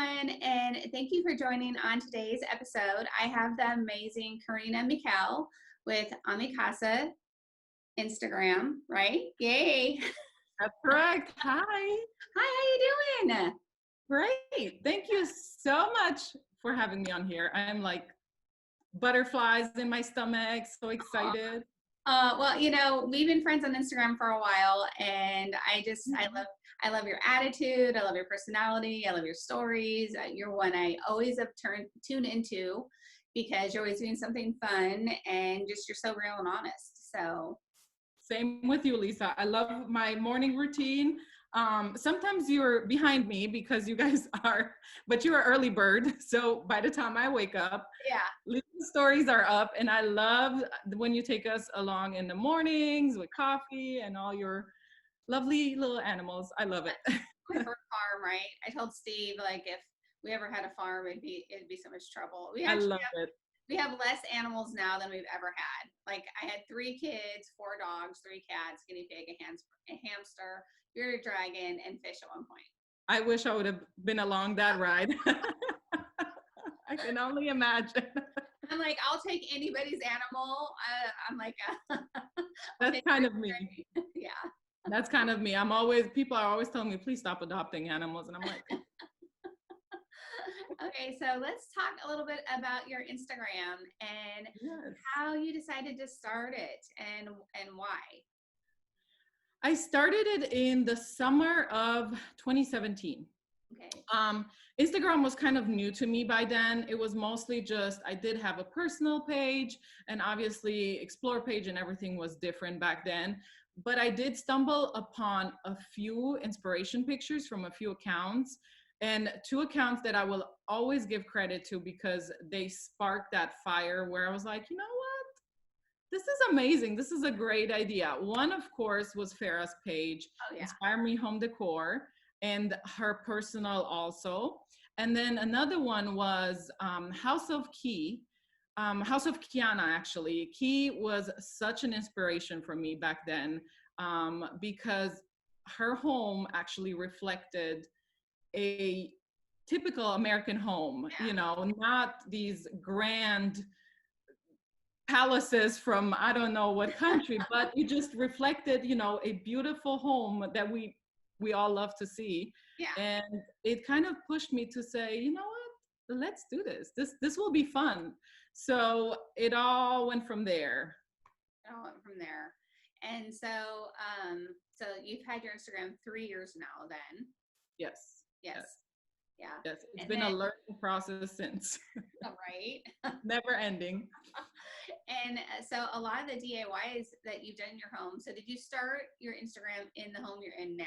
everyone, and thank you for joining on today's episode. I have the amazing Karina Meikle with Amikasa Instagram, right? Yay! That's correct. Hi. Hi, how you doing? Great. Thank you so much for having me on here. I'm like butterflies in my stomach, so excited. Well, we've been friends on Instagram for a while, and I love your attitude. I love your personality. I love your stories. You're one I always have tuned into because you're always doing something fun and just you're so real and honest. So Same with you, Lisa. I love my morning routine. Sometimes you're behind me because you guys but you're an early bird. So by the time I wake up, yeah. Lisa's stories are up, and I love when you take us along in the mornings with coffee and all your lovely little animals. I love it. My first farm, right? I told Steve, like, if we ever had a farm, it'd be so much trouble. I love it. We have less animals now than we've ever had. Like, I had 3 kids, 4 dogs, 3 cats, guinea pig, a hamster, bearded dragon, and fish at one point. I wish I would have been along that ride. I can only imagine. I'm like, I'll take anybody's animal. I'm like, that's kind of me. Yeah. That's kind of me. People are always telling me, please stop adopting animals. And I'm like, okay, so let's talk a little bit about your Instagram and how you decided to start it and why. I started it in the summer of 2017. Okay. Instagram was kind of new to me by then. It was mostly just, I did have a personal page, and obviously explore page and everything was different back then. But I did stumble upon a few inspiration pictures from a few accounts, and 2 accounts that I will always give credit to because they sparked that fire where I was like, you know what? This is amazing. This is a great idea. One, of course, was Farah's page, Inspire Me Home Decor, and her personal also. And then another one was House of Kiana, actually. Key was such an inspiration for me back then because her home actually reflected a typical American home, not these grand palaces from I don't know what country, but it just reflected, a beautiful home that we all love to see. Yeah. And it kind of pushed me to say, you know what, let's do this. This will be fun. So it all went from there. And so so you've had your Instagram 3 years now then. Yes. Yeah. Yes, it's been a learning process since. Right. Never ending. And so a lot of the DIYs that you've done in your home. So did you start your Instagram in the home you're in now?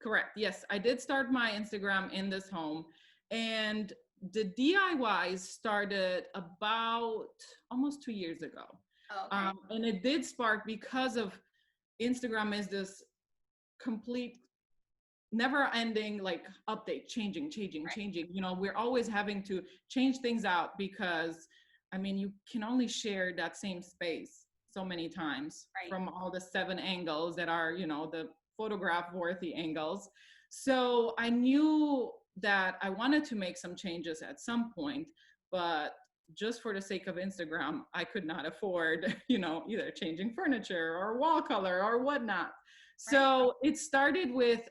Correct. Yes, I did start my Instagram in this home, and the DIYs started about almost 2 years ago. Oh, okay. And it did spark because of Instagram is this complete never ending like update, changing. We're always having to change things out because you can only share that same space so many times from all the 7 angles that are, the photograph worthy angles. So I knew that I wanted to make some changes at some point, but just for the sake of Instagram, I could not afford, either changing furniture or wall color or whatnot. So it started with,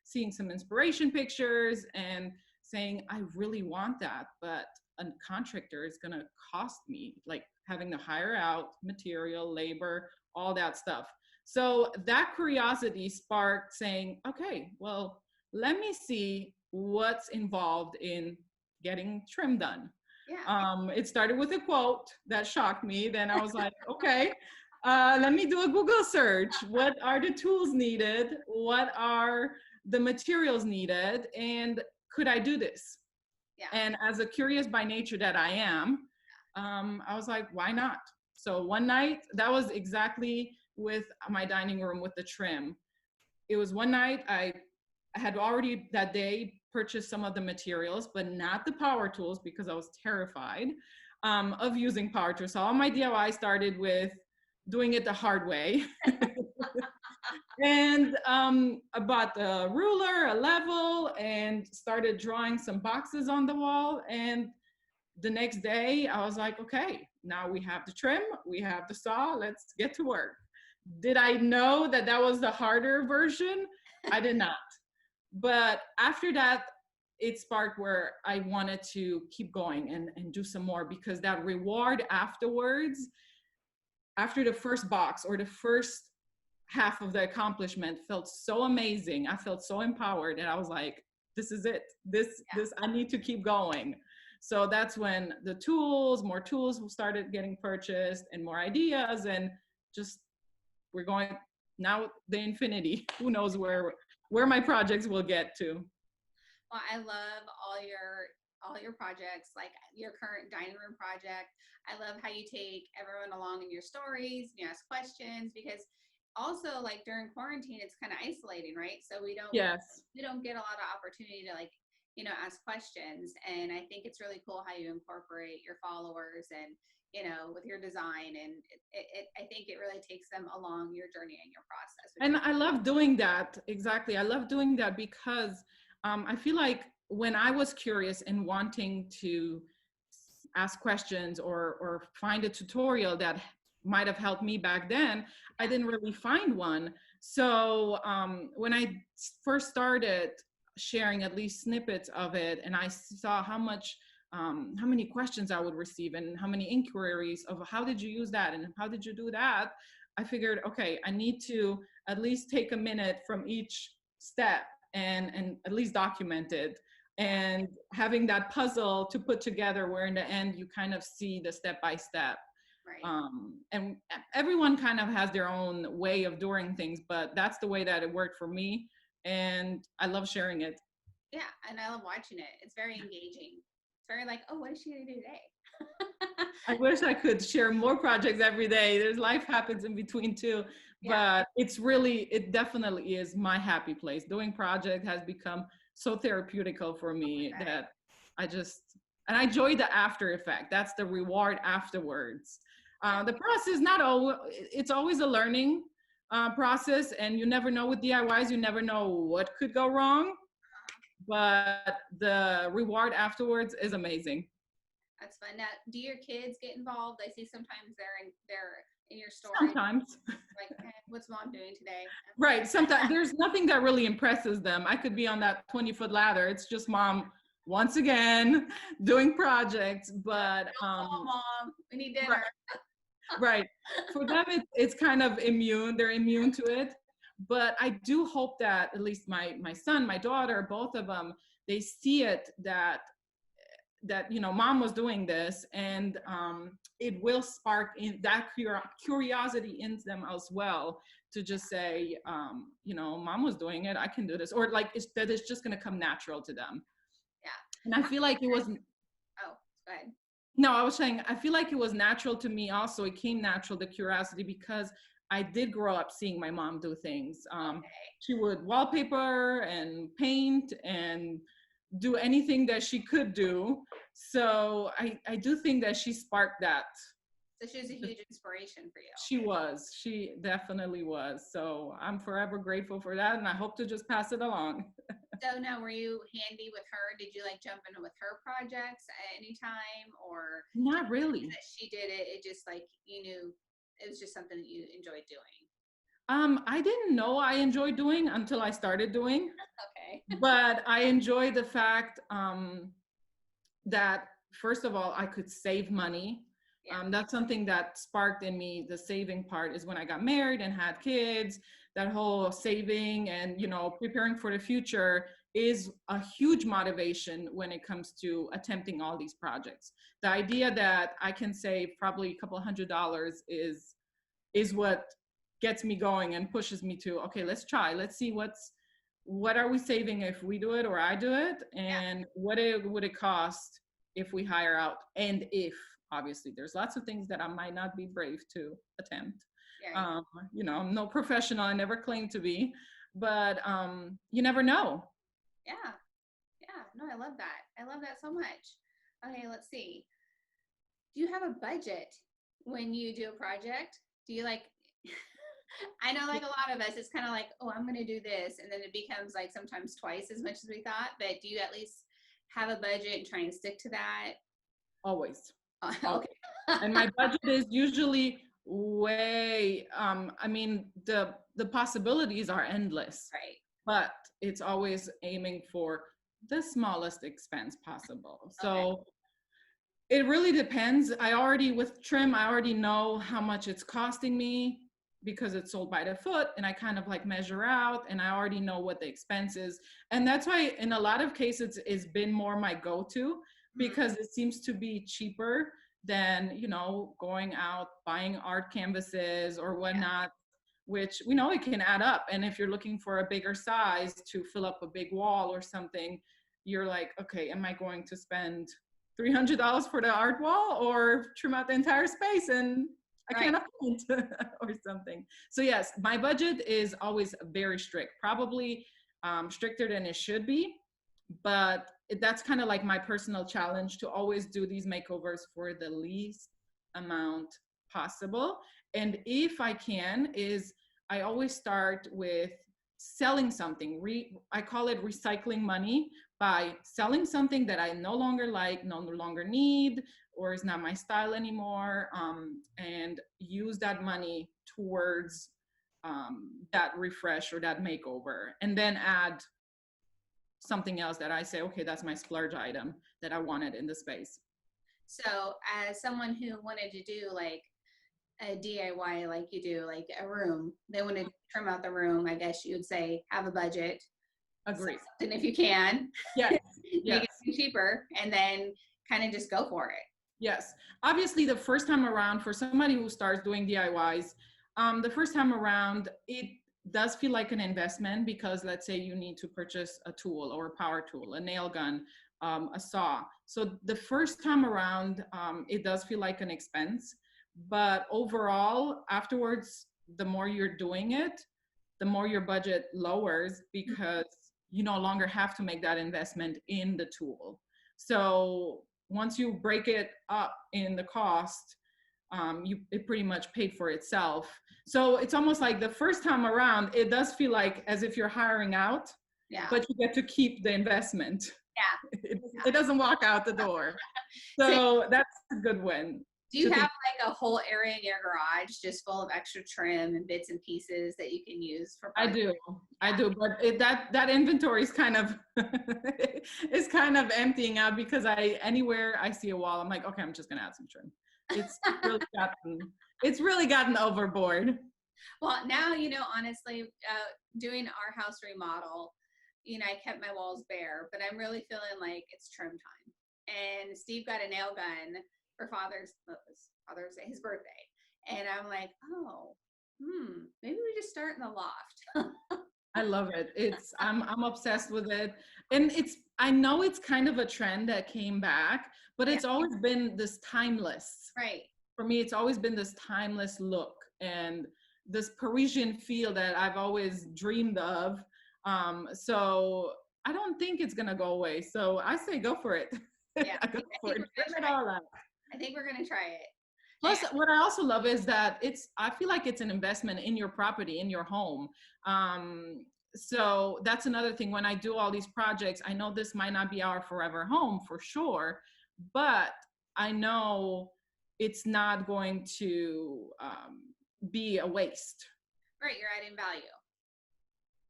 seeing some inspiration pictures and saying, I really want that, but a contractor is going to cost me, like having to hire out material, labor, all that stuff. So that curiosity sparked saying, okay, well, let me see what's involved in getting trim done. Yeah. It started with a quote that shocked me. Then I was like, okay, let me do a Google search. What are the tools needed? What are the materials needed? And could I do this? Yeah. And as a curious by nature that I am, I was like, why not? So one night, that was exactly with my dining room with the trim. It was one night, I had already that day purchased some of the materials, but not the power tools because I was terrified of using power tools. So all my DIY started with doing it the hard way. And I bought a ruler, a level, and started drawing some boxes on the wall. And the next day, I was like, okay, now we have the trim, we have the saw, let's get to work. Did I know that that was the harder version? I did not. But after that, it sparked where I wanted to keep going and do some more, because that reward afterwards, after the first box or the first half of the accomplishment, felt so amazing. I felt so empowered, and I was like, this is it. This I need to keep going. So that's when the tools, more tools started getting purchased and more ideas, and just we're going now the infinity. Who knows where my projects will get to. Well, I love all your projects, like your current dining room project. I love how you take everyone along in your stories, you ask questions, because also like during quarantine it's kind of isolating, right? So Yes. we don't get a lot of opportunity to like, ask questions. And I think it's really cool how you incorporate your followers and with your design, and I think it really takes them along your journey and your process, which And is I love doing that. Exactly. I love doing that because I feel like when I was curious and wanting to ask questions or find a tutorial that might have helped me back then, I didn't really find one. So when I first started sharing at least snippets of it, and I saw how many questions I would receive and how many inquiries of how did you use that and how did you do that, I figured, okay, I need to at least take a minute from each step and at least document it, and having that puzzle to put together where in the end you kind of see the step by step. right. And everyone kind of has their own way of doing things, but that's the way that it worked for me, and I love sharing it. Yeah, and I love watching it. It's very engaging. It's very like, oh, what is she gonna do today? I wish I could share more projects every day. There's life happens in between too, Yeah, but it definitely is my happy place. Doing project has become so therapeutical for me okay. that I just, and I enjoy the after effect. That's the reward afterwards. Yeah. The process, not always, it's always a learning process, and you never know with DIYs, you never know what could go wrong, but the reward afterwards is amazing. That's fun. Now, do your kids get involved? I see sometimes they're in your story, Sometimes. like, what's mom doing today? Right. Sometimes there's nothing that really impresses them. I could be on that 20-foot ladder. It's just mom once again doing projects. But Don't call mom. We need right, dinner. right. For them it's kind of immune. They're immune to it. But I do hope that at least my son, my daughter, both of them, they see it that mom was doing this, and it will spark in that curiosity in them as well, to just say mom was doing it, I can do this, or like it's just going to come natural to them. Yeah. And I feel like it was Oh, go ahead. no, I was saying I feel like it was natural to me also. It came natural, the curiosity, because I did grow up seeing my mom do things. Okay. She would wallpaper and paint and do anything that she could do. So I do think that she sparked that. So she was a huge inspiration for you. She definitely was. So I'm forever grateful for that. And I hope to just pass it along. So now, were you handy with her? Did you like jump in with her projects at any time, or Not really. that she did it? It just like you knew it was just something that you enjoyed doing. I didn't know I enjoyed doing until I started doing, Okay. but I enjoy the fact that first of all, I could save money. Yeah. That's something that sparked in me. The saving part is when I got married and had kids. That whole saving and preparing for the future is a huge motivation when it comes to attempting all these projects. The idea that I can save probably a couple $100 is what gets me going and pushes me to, okay, let's try. Let's see what are we saving if we do it or I do it, and what would it cost if we hire out, and if obviously there's lots of things that I might not be brave to attempt. Yeah. I'm no professional. I never claimed to be, but you never know. Yeah. Yeah. No, I love that. I love that so much. Okay, let's see. Do you have a budget when you do a project? Do you like I know like a lot of us, it's kind of like, oh, I'm going to do this. And then it becomes like sometimes twice as much as we thought. But do you at least have a budget and try and stick to that? Always. Okay. Always. And my budget is usually way, I mean, the possibilities are endless, Right. but it's always aiming for the smallest expense possible. Okay. So it really depends. With trim, I already know how much it's costing me because it's sold by the foot, and I kind of like measure out, and I already know what the expense is. And that's why in a lot of cases it's been more my go-to, because it seems to be cheaper than, going out buying art canvases or whatnot, which we know it can add up. And if you're looking for a bigger size to fill up a big wall or something, you're like, okay, am I going to spend $300 for the art wall or trim out the entire space and I Right. can't afford or something. So yes, my budget is always very strict, probably stricter than it should be, but that's kind of like my personal challenge, to always do these makeovers for the least amount possible. And if I can, is I always start with selling something. I call it recycling money, by selling something that I no longer like, no longer need, or is not my style anymore, and use that money towards that refresh or that makeover, and then add something else that I say, okay, that's my splurge item that I wanted in the space. So as someone who wanted to do like a DIY, like you do, like a room, they want to trim out the room, I guess you would say have a budget. Agree. And if you can, Yes. make Yes. it cheaper, and then kind of just go for it. Yes. Obviously, the first time around, for somebody who starts doing DIYs, the first time around, it does feel like an investment, because let's say you need to purchase a tool or a power tool, a nail gun, a saw. So the first time around, it does feel like an expense. But overall, afterwards, the more you're doing it, the more your budget lowers, because you no longer have to make that investment in the tool. So once you break it up in the cost, it pretty much paid for itself. So it's almost like the first time around, it does feel like as if you're hiring out, but you get to keep the investment. Yeah. It doesn't walk out the door. So that's a good win. Do you have like a whole area in your garage just full of extra trim and bits and pieces that you can use for projects? I do, but that inventory is kind of is kind of emptying out, because anywhere I see a wall, I'm like, okay, I'm just gonna add some trim. It's really gotten overboard. Well, now, honestly, doing our house remodel, I kept my walls bare, but I'm really feeling like it's trim time. And Steve got a nail gun for Father's Day, his birthday. And I'm like, oh, maybe we just start in the loft. I love it. I'm obsessed with it. And I know it's kind of a trend that came back, but it's always been this timeless. Right. For me, it's always been this timeless look and this Parisian feel that I've always dreamed of. So I don't think it's gonna go away. So I say go for it. Yeah, Go for it. Trim it all out. I think we're gonna try it. Plus, what I also love is that I feel like it's an investment in your property, in your home. So that's another thing. When I do all these projects, I know this might not be our forever home for sure, but I know it's not going to be a waste. Right, you're adding value.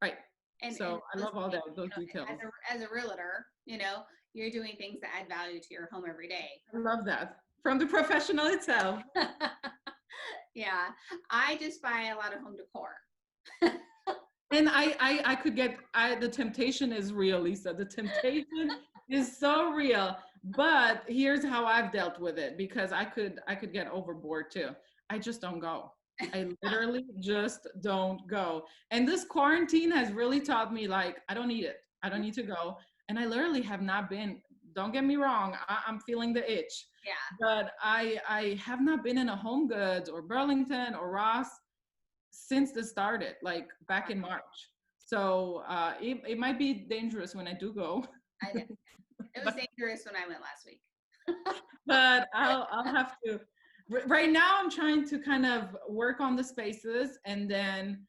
Right. And I love all those details. As a realtor, you're doing things that add value to your home every day. I love that. From the professional itself. Yeah, I just buy a lot of home decor. And I could the temptation is real, Lisa. The temptation is so real. But here's how I've dealt with it, because I could get overboard too. I just don't go. I literally just don't go. And this quarantine has really taught me, like, I don't need it. I don't need to go. And I literally have not been, don't get me wrong, I'm feeling the itch. Yeah. But I have not been in a Home Goods or Burlington or Ross since this started, like back in March. So it might be dangerous when I do go. I know. It was dangerous when I went last week. But I'll have to. Right now I'm trying to kind of work on the spaces and then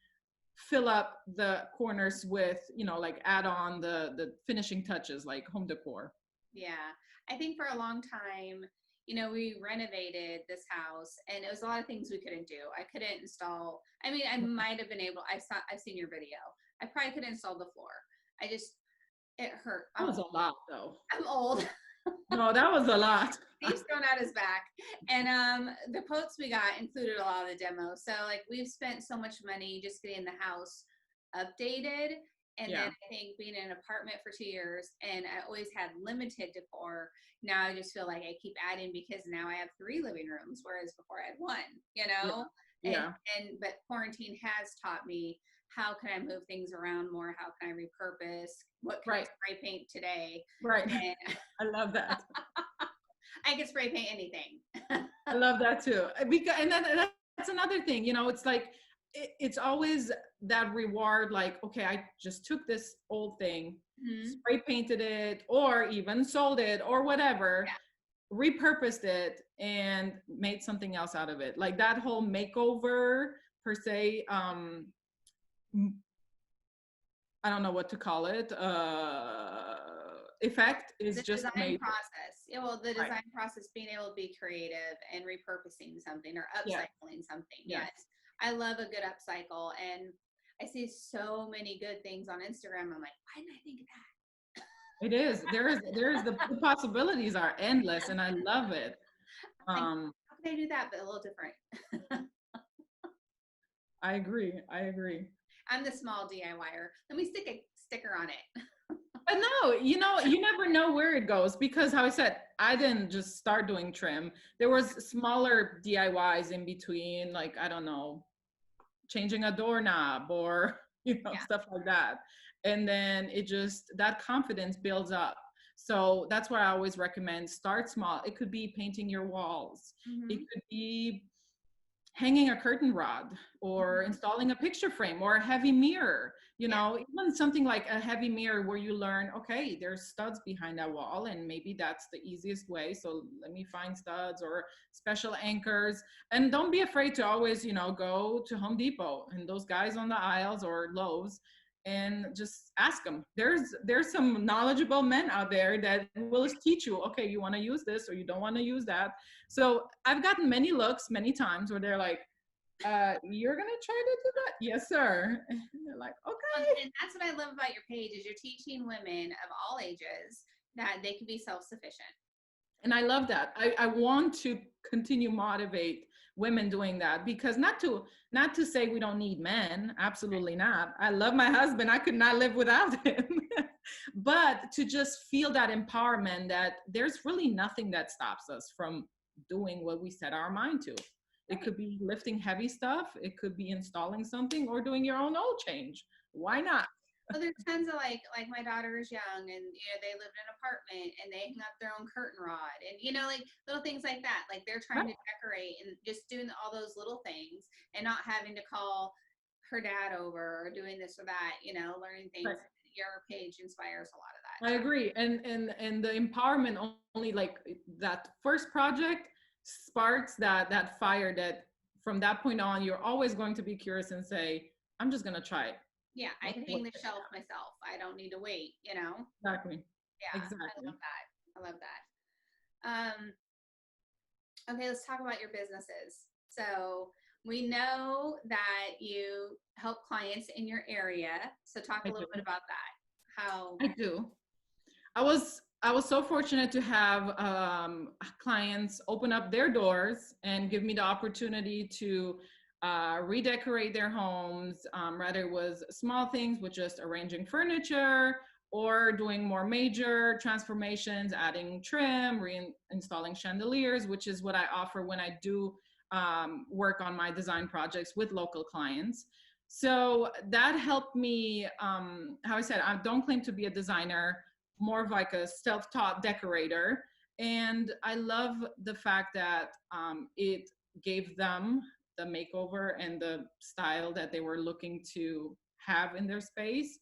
fill up the corners with, you know, like add on the finishing touches like home decor. Yeah. I think for a long time, we renovated this house and it was a lot of things we couldn't do. I couldn't install, I mean, I might have been able, I've seen your video. I probably could install the floor. I just, it hurt. That was a lot though. I'm old. No, that was a lot. Steve's thrown out his back. And the quotes we got included a lot of the demo. So like we've spent so much money just getting the house updated. And then I think being in an apartment for 2 years and I always had limited decor. Now I just feel like I keep adding because now I have 3 living rooms, whereas before I had 1, Yeah. But quarantine has taught me how can I move things around more? How can I repurpose? What can I spray paint today? Right. And I love that. I can spray paint anything. I love that too. Because, and that's another thing, you know, it's like, it's always that reward, like, okay, I just took this old thing, spray painted it, or even sold it or whatever, repurposed it and made something else out of it. Like that whole makeover per se, I don't know what to call it, effect is the just design amazing. process. Yeah, well, the design process, being able to be creative and repurposing something or upcycling something. Yes. I love a good upcycle, and I see so many good things on Instagram. I'm like, why didn't I think of that? It is. There's the possibilities are endless, and I love it. How could I do that, but a little different? I agree. I'm the small DIYer. Let me stick a sticker on it. But no, you know, you never know where it goes because how I said, I didn't just start doing trim. There was smaller DIYs in between, like, I don't know, changing a doorknob or, stuff like that. And then that confidence builds up. So that's why I always recommend start small. It could be painting your walls. It could be hanging a curtain rod or installing a picture frame or a heavy mirror, even something like a heavy mirror where you learn, okay, there's studs behind that wall and maybe that's the easiest way. So let me find studs or special anchors. And don't be afraid to always, go to Home Depot and those guys on the aisles or Lowe's and just ask them. There's some knowledgeable men out there that will teach you, okay, you want to use this or you don't want to use that. So I've gotten many looks many times where they're like, you're gonna try to do that? Yes, sir. And they're like, okay. And that's what I love about your page is you're teaching women of all ages that they can be self-sufficient. And I love that. I want to continue motivate women doing that because not to say we don't need men, absolutely not. I love my husband. I could not live without him. But to just feel that empowerment that there's really nothing that stops us from doing what we set our mind to. It could be lifting heavy stuff. It could be installing something or doing your own oil change. Why not? Well, there's tons of like my daughter is young and they live in an apartment and they hang up their own curtain rod and like little things like that. Like they're trying to decorate and just doing all those little things and not having to call her dad over or doing this or that, learning things. Your page inspires a lot of that. I agree. And the empowerment only like that first project sparks that fire that from that point on, you're always going to be curious and say, I'm just going to try it. Yeah, I can hang the shelf myself. I don't need to wait, Exactly. Yeah, exactly. I love that. Okay, let's talk about your businesses. So we know that you help clients in your area. So talk a little bit about that. How I do. I was so fortunate to have clients open up their doors and give me the opportunity to redecorate their homes, whether it was small things with just arranging furniture or doing more major transformations, adding trim, reinstalling chandeliers, which is what I offer when I do work on my design projects with local clients. So that helped me, how I said, I don't claim to be a designer, more of like a self-taught decorator. And I love the fact that it gave them the makeover and the style that they were looking to have in their space,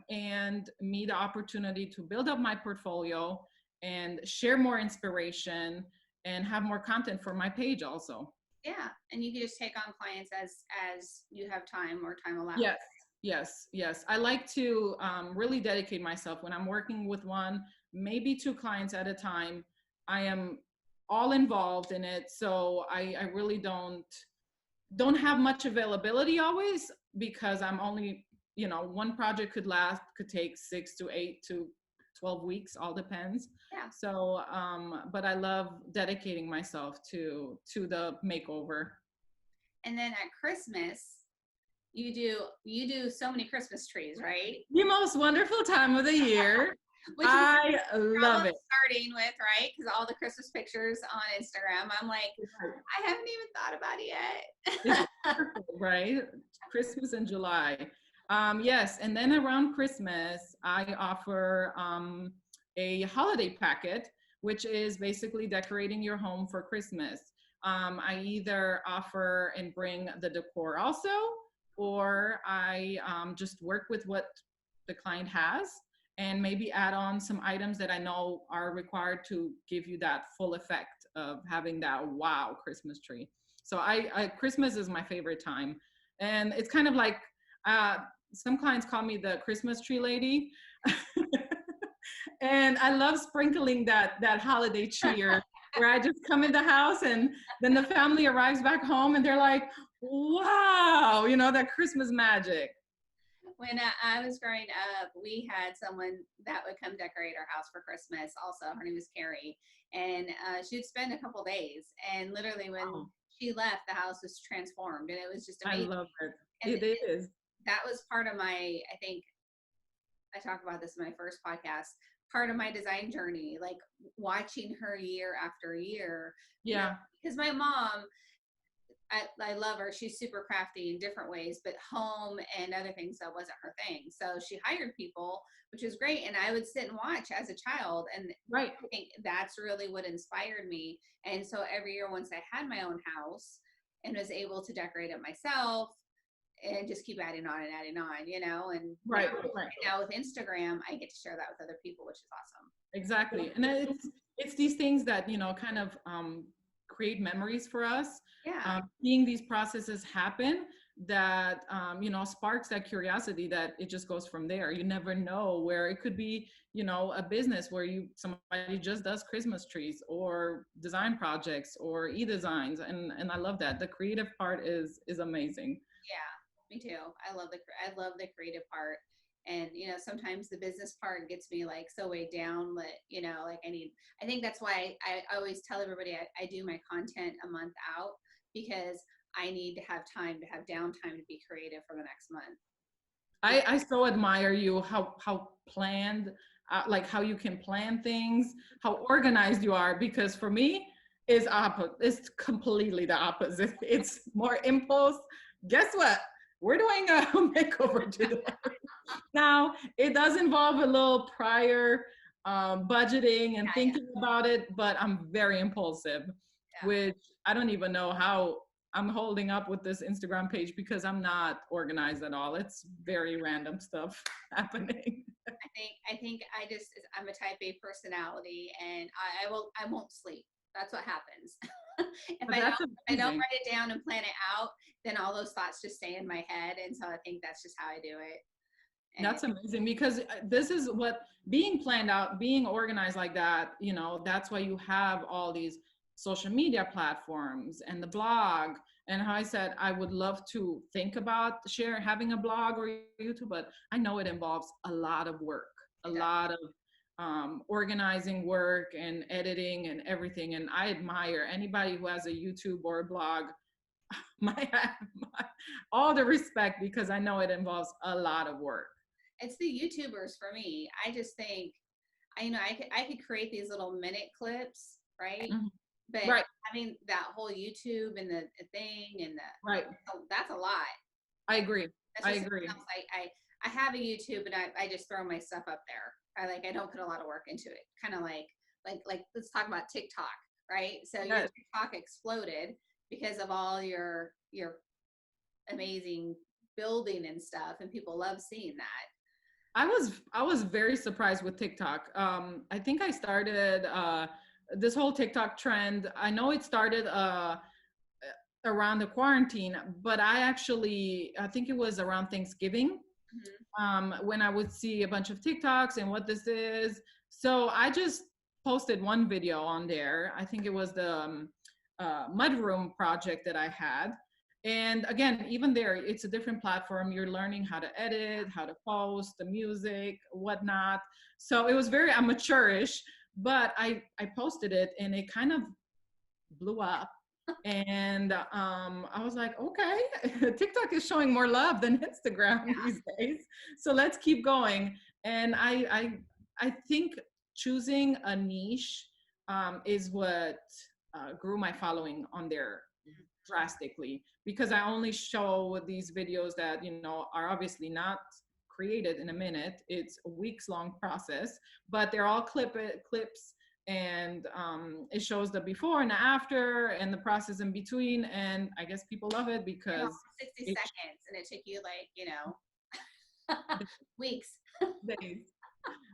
and me the opportunity to build up my portfolio and share more inspiration and have more content for my page also. Yeah, and you can just take on clients as you have time or time allows. Yes, yes, yes. I like to really dedicate myself when I'm working with one, maybe two clients at a time. I am all involved in it, so I really don't have much availability always because I'm only, one project could take 6 to 8 to 12 weeks, all depends. Yeah. So, but I love dedicating myself to the makeover. And then at Christmas, you do so many Christmas trees, right? The most wonderful time of the year. Which I love it. starting with, right? Because all the Christmas pictures on Instagram, I'm like, I haven't even thought about it yet. It's perfect, right? Christmas in July. Yes, and then around Christmas, I offer a holiday packet, which is basically decorating your home for Christmas. I either offer and bring the decor also, or I just work with what the client has and maybe add on some items that I know are required to give you that full effect of having that wow Christmas tree. So Christmas is my favorite time, and it's kind of like some clients call me the Christmas tree lady, and I love sprinkling that holiday cheer where I just come in the house and then the family arrives back home and they're like, wow, that Christmas magic. When I was growing up, we had someone that would come decorate our house for Christmas. Also, her name was Carrie, and she'd spend a couple days. And literally, when she left, the house was transformed, and it was just amazing. I love it. And it is. That was part of my. I think I talk about this in my first podcast. Part of my design journey, like watching her year after year. Yeah. Because my mom, I love her. She's super crafty in different ways, but home and other things, that wasn't her thing. So she hired people, which was great. And I would sit and watch as a child. And right. I think that's really what inspired me. And so every year, once I had my own house and was able to decorate it myself and just keep adding on and adding on, and right. Now with Instagram, I get to share that with other people, which is awesome. Exactly. And it's these things that, kind of, create memories for us. Yeah. Seeing these processes happen that sparks that curiosity that it just goes from there. You never know where it could be, a business where somebody just does Christmas trees or design projects or e-designs, and I love that. The creative part is amazing. Yeah, me too. I love the creative part. And sometimes the business part gets me like so weighed down that like I think that's why I always tell everybody I do my content a month out, because I need to have time to have downtime to be creative for the next month. I so admire you, how planned, like how you can plan things, how organized you are, because for me it's completely the opposite. It's more impulse. Guess what? We're doing a makeover today. Now, it does involve a little prior budgeting and thinking about it, but I'm very impulsive, which I don't even know how I'm holding up with this Instagram page because I'm not organized at all. It's very random stuff happening. I think I'm a type A personality, and I won't sleep. That's what happens. If I don't write it down and plan it out, then all those thoughts just stay in my head. And so I think that's just how I do it. And that's amazing, because this is what being planned out, being organized like that, that's why you have all these social media platforms and the blog. And how I said, I would love to think about having a blog or YouTube, but I know it involves a lot of work, a lot of organizing work and editing and everything. And I admire anybody who has a YouTube or a blog. All the respect, because I know it involves a lot of work. It's the YouTubers for me. I just think, I could create these little minute clips, right? Mm-hmm. But having that whole YouTube and the thing and that's a lot. I agree. I agree. I have a YouTube and I just throw my stuff up there. I don't put a lot of work into it. Kind of like let's talk about TikTok, right? So your TikTok exploded because of all your amazing building and stuff, and people love seeing that. I was very surprised with TikTok. I think I started this whole TikTok trend, I know it started around the quarantine, but I think it was around Thanksgiving, Mhm. when I would see a bunch of TikToks and what this is. So I just posted one video on there. I think it was the mudroom project that I had. And again, even there, it's a different platform. You're learning how to edit, how to post, the music, whatnot. So it was very amateurish, but I posted it and it kind of blew up. And I was like, okay, TikTok is showing more love than Instagram these days. So let's keep going. And I think choosing a niche is what grew my following on there drastically, because I only show these videos that, you know, are obviously not created in a minute. It's a weeks long process, but they're all clips, and it shows the before and the after and the process in between. And I guess people love it And all because 60 it seconds, and it took you like, weeks. days.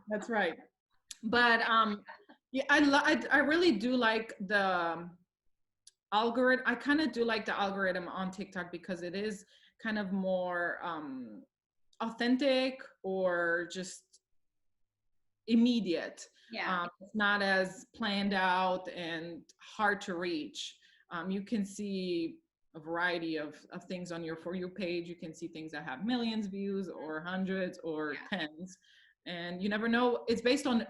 That's right. But yeah, I really do like the algorithm. I kind of do like the algorithm on TikTok because it is kind of more authentic, or just immediate. Yeah. It's not as planned out and hard to reach. You can see a variety of things on your For You page. You can see things that have millions views or hundreds or tens. And you never know. It's based on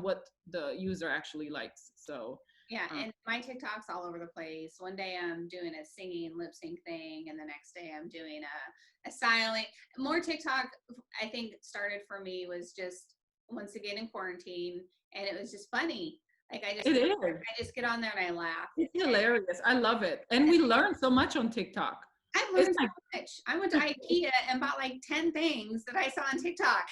what the user actually likes. So Yeah, and my TikTok's all over the place. One day I'm doing a singing lip sync thing, and the next day I'm doing a styling. More TikTok, I think, started for me was just once again in quarantine, and it was just funny. Like it is. I just get on there and I laugh. It's hilarious. I love it. And we learn so much on TikTok. I've It's learned like so much. I went to IKEA and bought like 10 things that I saw on TikTok.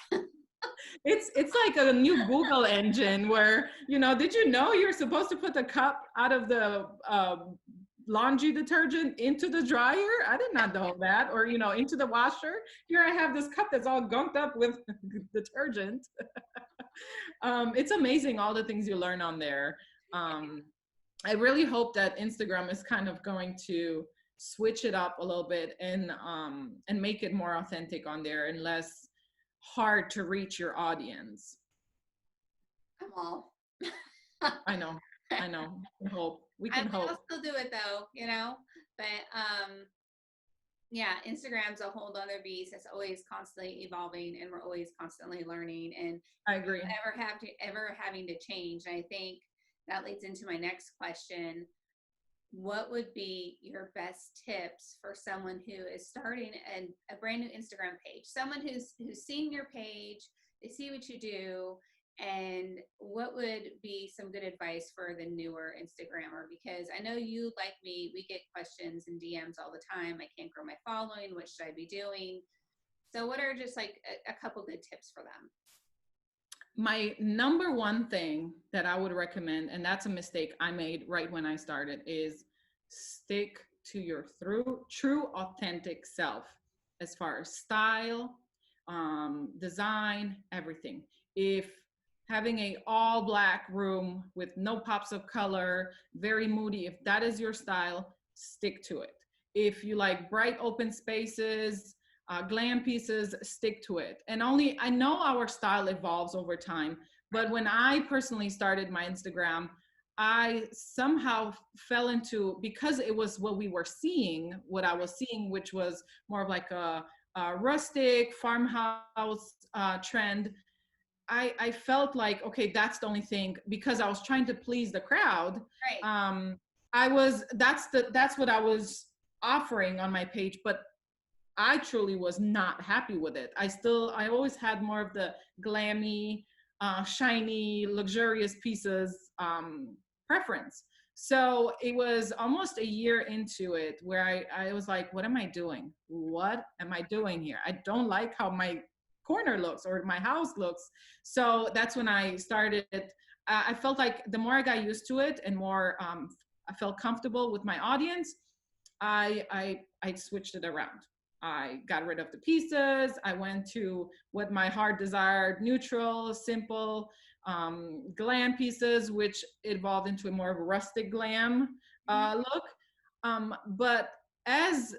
it's like a new Google engine where, you know, did you know you're supposed to put the cup out of the laundry detergent into the dryer? I did not know that. Or, you know, into the washer. Here I have this cup that's all gunked up with detergent. It's amazing all the things you learn on there. I really hope that Instagram is kind of going to switch it up a little bit and make it more authentic on there and less hard to reach your audience. I'm all. I know, I know. We can hope. We can hope. I'll still do it though, But yeah, Instagram's a whole other beast. It's always constantly evolving, and we're always constantly learning, and I agree. ever having to change. And I think that leads into my next question. What would be your best tips for someone who is starting a brand new Instagram page? Someone who's seen your page, they see what you do, and what would be some good advice for the newer Instagrammer? Because I know you, like me, we get questions and DMs all the time. I can't grow my following. What should I be doing? So what are just like a couple good tips for them? My number one thing that I would recommend, and that's a mistake I made right when I started, is stick to your true authentic self as far as style, design, everything. If having a all black room with no pops of color, very moody, if that is your style, stick to it. If you like bright open spaces, glam pieces, stick to it. And I know our style evolves over time, but when I personally started my Instagram, I somehow fell into, because it was what I was seeing, which was more of like a rustic farmhouse trend. I felt like, okay, that's the only thing, because I was trying to please the crowd. Right. That's what I was offering on my page, but I truly was not happy with it. I always had more of the glammy, shiny, luxurious pieces preference. So it was almost a year into it where I was like, what am I doing? What am I doing here? I don't like how my corner looks or my house looks. So that's when I started. I felt like the more I got used to it and more I felt comfortable with my audience, I switched it around. I got rid of the pieces. I went to what my heart desired, neutral, simple. glam pieces, which evolved into a more of a rustic glam look. But as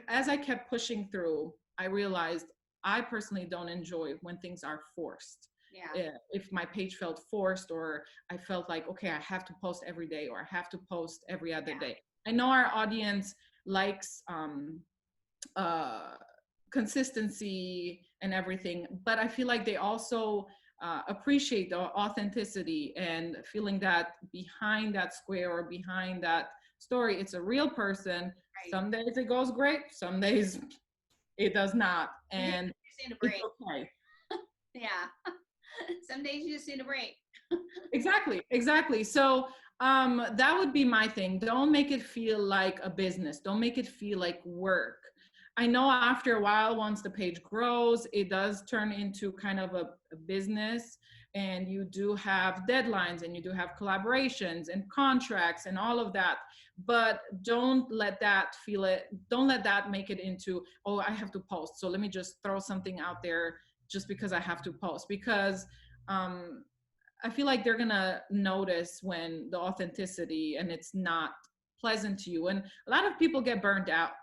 as I kept pushing through, I realized I personally don't enjoy when things are forced. Yeah. If my page felt forced, or I felt like, okay, I have to post every day, or I have to post every other Yeah. day. I know our audience likes uh, consistency and everything, but I feel like they also appreciate the authenticity and feeling that behind that square or behind that story, it's a real person. Right. Some days it goes great, some days it does not, You and just need a it's break. okay. Yeah. Some days you just need a break. Exactly. So that would be my thing. Don't make it feel like a business. Don't make it feel like work. I know after a while, once the page grows, it does turn into kind of a business, and you do have deadlines, and you do have collaborations and contracts and all of that. But don't let that feel it. Don't let that make it into, oh, I have to post, so let me just throw something out there just because I have to post. Because um, I feel like they're gonna notice when the authenticity and it's not pleasant to you. And a lot of people get burned out.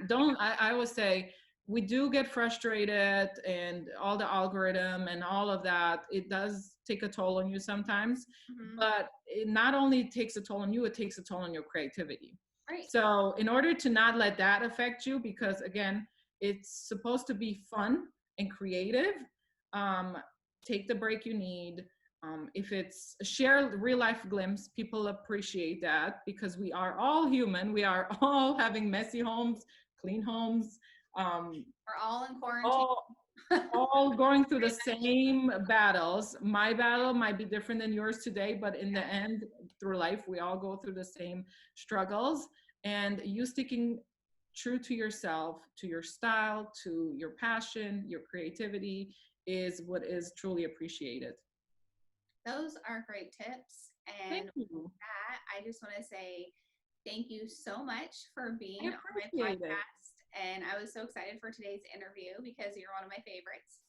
Don't I always say we do get frustrated, and all the algorithm and all of that, it does take a toll on you sometimes. Mm-hmm. But it not only takes a toll on you, it takes a toll on your creativity. Right. So in order to not let that affect you, because again, it's supposed to be fun and creative, um, take the break you need. If it's share real life glimpse, people appreciate that, because we are all human. We are all having messy homes, clean homes, We're all in quarantine. all all going through the same battles. My battle might be different than yours today, but in the end, through life, we all go through the same struggles. And you sticking true to yourself, to your style, to your passion, your creativity is what is truly appreciated. Those are great tips. And Thank you. that, I just want to say thank you so much for I being on my appreciate it. podcast. And I was so excited for today's interview because you're one of my favorites.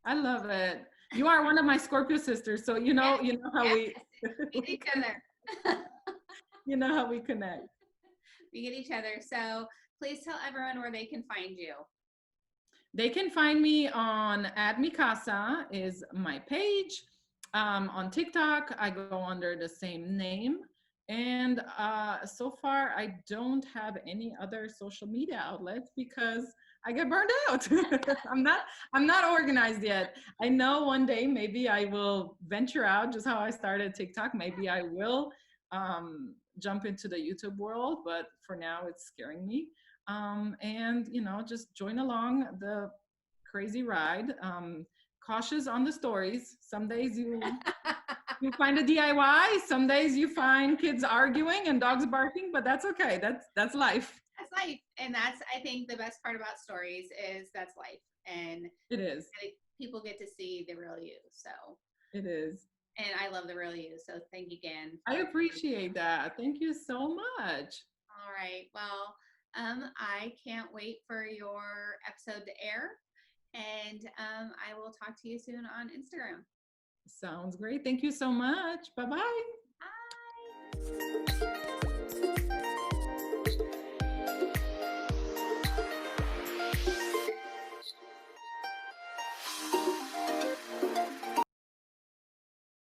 I love it. You are one of my Scorpio sisters, so Yes, you know how yes, we we get each other. you know how we connect. We get each other. So please tell everyone where they can find you. They can find me on at Mikasa is my page. On TikTok, I go under the same name. And so far, I don't have any other social media outlets because I get burned out. I'm not I'm not organized yet. I know one day maybe I will venture out, just how I started TikTok. Maybe I will jump into the YouTube world, but for now it's scaring me. And just join along the crazy ride. Cautious on the stories. Some days you find a DIY. Some days you find kids arguing and dogs barking, but that's okay. That's life. That's life. And that's, I think, the best part about stories is that's life. And It is. people get to see the real you. So, It is. and I love the real you. So thank you again. I appreciate that. Thank you so much. All right. Well, I can't wait for your episode to air. And I will talk to you soon on Instagram. Sounds great. Thank you so much. Bye-bye. Bye.